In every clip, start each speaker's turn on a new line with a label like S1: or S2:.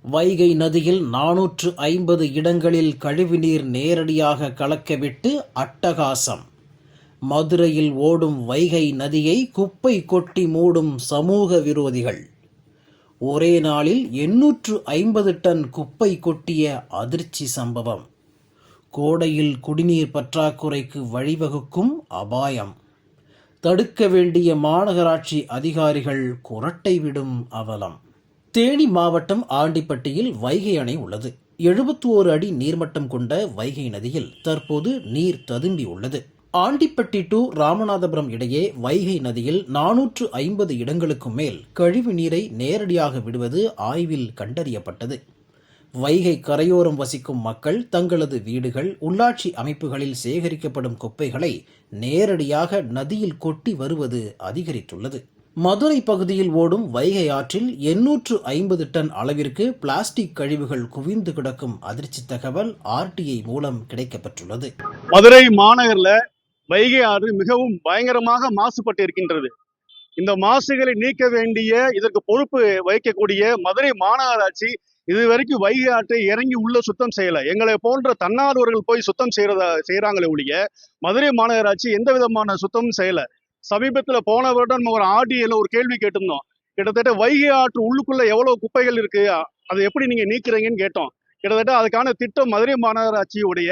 S1: வைகை நதியில் 450 இடங்களில் கழிவுநீர் நேரடியாக கலக்கவிட்டு அட்டகாசம். மதுரையில் ஓடும் வைகை நதியை குப்பை கொட்டி மூடும் சமூக விரோதிகள். ஒரே நாளில் 850 டன் குப்பை கொட்டிய அதிர்ச்சி சம்பவம். கோடையில் குடிநீர் பற்றாக்குறைக்கு வழிவகுக்கும் அபாயம். தடுக்க வேண்டிய மாநகராட்சி அதிகாரிகள் குரட்டை விடும் அவலம். தேனி மாவட்டம் ஆண்டிப்பட்டியில் வைகை அணை உள்ளது. 71 அடி நீர்மட்டம் கொண்ட வைகை நதியில் தற்போது நீர் ததும்பி உள்ளது. ஆண்டிப்பட்டி டு ராமநாதபுரம் இடையே வைகை நதியில் 450 இடங்களுக்கும் மேல் கழிவு நீரை நேரடியாக விடுவது ஆய்வில் கண்டறியப்பட்டது. வைகை கரையோரம் வசிக்கும் மக்கள் தங்களது வீடுகள், உள்ளாட்சி அமைப்புகளில் சேகரிக்கப்படும் குப்பைகளை நேரடியாக நதியில் கொட்டி வருவது அதிகரித்துள்ளது. மதுரை பகுதியில் ஓடும் வைகை ஆற்றில் 850 டன் அளவிற்கு பிளாஸ்டிக் கழிவுகள் குவிந்து கிடக்கும் அதிர்ச்சி தகவல் RTI மூலம் கிடைக்கப்பெற்றுள்ளது.
S2: மதுரை மாநகரில் வைகை ஆறு மிகவும் பயங்கரமாக மாசுபட்டு இருக்கின்றது. இந்த மாசுகளை நீக்க வேண்டிய, இதற்கு பொறுப்பு வகிக்கக்கூடிய மதுரை மாநகராட்சி இதுவரைக்கும் வைகை ஆற்றை இறங்கி உள்ள சுத்தம் செய்யல. எங்களை போன்ற தன்னார்வர்கள் போய் சுத்தம் செய்யறாங்களே ஒழிய மதுரை மாநகராட்சி எந்த விதமான சுத்தமும் செய்யல. சமீபத்துல போன வருடம் நம்ம ஒரு RTIல ஒரு கேள்வி கேட்டிருந்தோம். கிட்டத்தட்ட வைகை ஆற்று உள்ளுக்குள்ள எவ்வளவு குப்பைகள் இருக்கு, அதை எப்படி நீங்க நீக்கிறீங்கன்னு கேட்டோம். கிட்டத்தட்ட அதுக்கான திட்டம் மதுரை மாநகராட்சியுடைய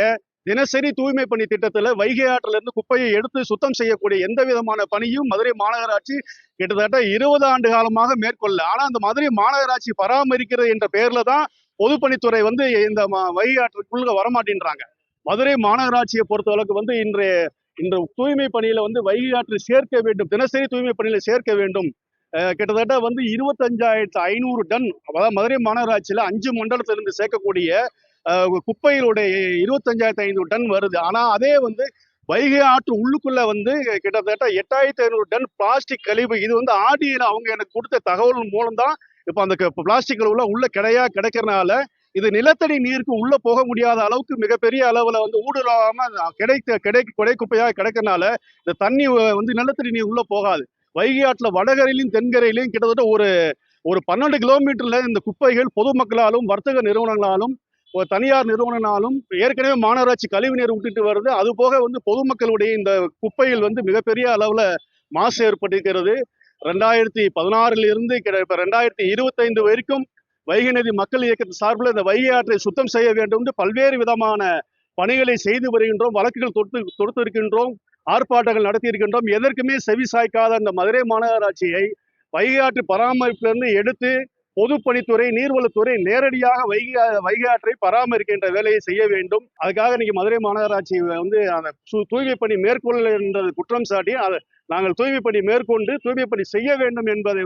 S2: தினசரி தூய்மை பணி திட்டத்துல வைகை ஆற்றுல இருந்து குப்பையை எடுத்து சுத்தம் செய்யக்கூடிய எந்த விதமான பணியும் மதுரை மாநகராட்சி கிட்டத்தட்ட 20 ஆண்டு காலமாக மேற்கொள்ள. ஆனா அந்த மதுரை மாநகராட்சி பராமரிக்கிறது என்ற பெயர்ல தான் பொதுப்பணித்துறை இந்த வைகை ஆற்றுக்குள்ள வரமாட்டேன்றாங்க. மதுரை மாநகராட்சியை பொறுத்தளவுக்கு இன்று தூய்மை பணியில வைகை ஆற்றை சேர்க்க வேண்டும், தினசரி தூய்மை பணியில சேர்க்க வேண்டும். கிட்டத்தட்ட 25,500 டன், அதாவது மதுரை மாநகராட்சியில 5 மண்டலத்திலிருந்து சேர்க்கக்கூடிய குப்பைகளுடைய 25,500 டன் வருது. ஆனா அதே வைகை ஆற்று உள்ளுக்குள்ள கிட்டத்தட்ட 8,500 டன் பிளாஸ்டிக் கழிவு. இது RTIல அவங்க எனக்கு கொடுத்த தகவல் மூலம் தான் இப்ப அந்த பிளாஸ்டிக் கழிவுல உள்ள கிடைக்கிறதுனால இது நிலத்தடி நீருக்கு உள்ள போக முடியாத அளவுக்கு மிகப்பெரிய அளவுல ஊடுருவாம கொடை குப்பையாக கிடைக்கிறதுனால இந்த தண்ணி நிலத்தடி நீர் உள்ள போகாது. வைகை ஆற்றுல வடகரையிலும் தென்கரையிலும் கிட்டத்தட்ட ஒரு 12 கிலோமீட்டர்ல இந்த குப்பைகள் பொதுமக்களாலும் வர்த்தக நிறுவனங்களாலும் தனியார் நிறுவனங்களாலும் ஏற்கனவே மாநகராட்சி கழிவு நீர் விட்டுட்டு வருது. அது போக பொதுமக்களுடைய இந்த குப்பைகள் மிகப்பெரிய அளவுல மாசு ஏற்பட்டிருக்கிறது. 2016 இருந்து 2025 வரைக்கும் வைகை நதி மக்கள் இயக்கத்தின் சார்பில் இந்த வைகை ஆற்றை சுத்தம் செய்ய வேண்டும் என்று பல்வேறு விதமான பணிகளை செய்து வருகின்றோம். வழக்குகள் தொடுத்து இருக்கின்றோம், ஆர்ப்பாட்டங்கள் நடத்தி இருக்கின்றோம். எதற்குமே செவி சாய்க்காத இந்த மதுரை மாநகராட்சியை வைகை ஆற்று பராமரிப்பிலிருந்து எடுத்து பொதுப்பணித்துறை, நீர்வளத்துறை நேரடியாக வைகை ஆற்றை பராமரிக்கின்ற வேலையை செய்ய வேண்டும். அதுக்காக இன்னைக்கு மதுரை மாநகராட்சி தூய்மை பணி மேற்கொள்ள என்றது குற்றம் சாட்டி நாங்கள் தூய்மை பணி மேற்கொண்டு தூய்மை பணி செய்ய வேண்டும் என்பதை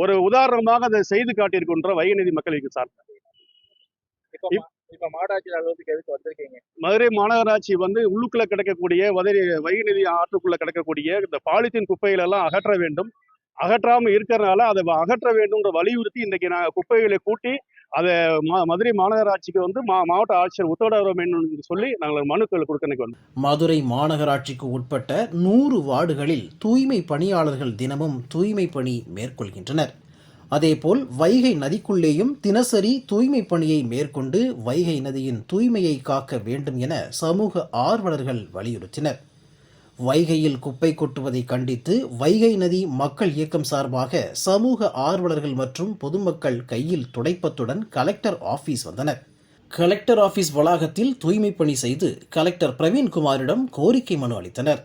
S2: ஒரு உதாரணமாக அதை செய்து காட்டியிருக்கின்ற வைகை நதி மக்களுக்கு சார்ந்த மதுரை மாநகராட்சி உள்ளுக்குள்ள கிடக்கக்கூடிய வைகை நதி ஆற்றுக்குள்ள கிடக்கக்கூடிய இந்த பாலித்தீன் குப்பைகள் எல்லாம் அகற்ற வேண்டும். அகற்றாம இருக்கிறதுனால அதை அகற்ற வேண்டும் வலியுறுத்தி இன்றைக்கு நாங்கள் குப்பைகளை கூட்டி அதை மதுரை மாநகராட்சிக்கு மாவட்ட ஆட்சியர் உத்தரவிட வேண்டும் என்று சொல்லி நாங்கள் மனுக்கள் கொடுக்க
S1: மதுரை மாநகராட்சிக்கு உட்பட்ட 100 வார்டுகளில் தூய்மை பணியாளர்கள் தினமும் தூய்மை பணி மேற்கொள்கின்றனர். அதேபோல் வைகை நதிக்குள்ளேயும் தினசரி தூய்மை பணியை மேற்கொண்டு வைகை நதியின் தூய்மையை காக்க வேண்டும் என சமூக ஆர்வலர்கள் வலியுறுத்தினர். வைகையில் குப்பை கொட்டுவதை கண்டித்து வைகை நதி மக்கள் இயக்கம் சார்பாக சமூக ஆர்வலர்கள் மற்றும் பொதுமக்கள் கையில் துடைப்பத்துடன் கலெக்டர் ஆபீஸ் வந்தனர். கலெக்டர் ஆபீஸ் வளாகத்தில் தூய்மை பணி செய்து கலெக்டர் பிரவீன்குமாரிடம் கோரிக்கை மனு அளித்தனர்.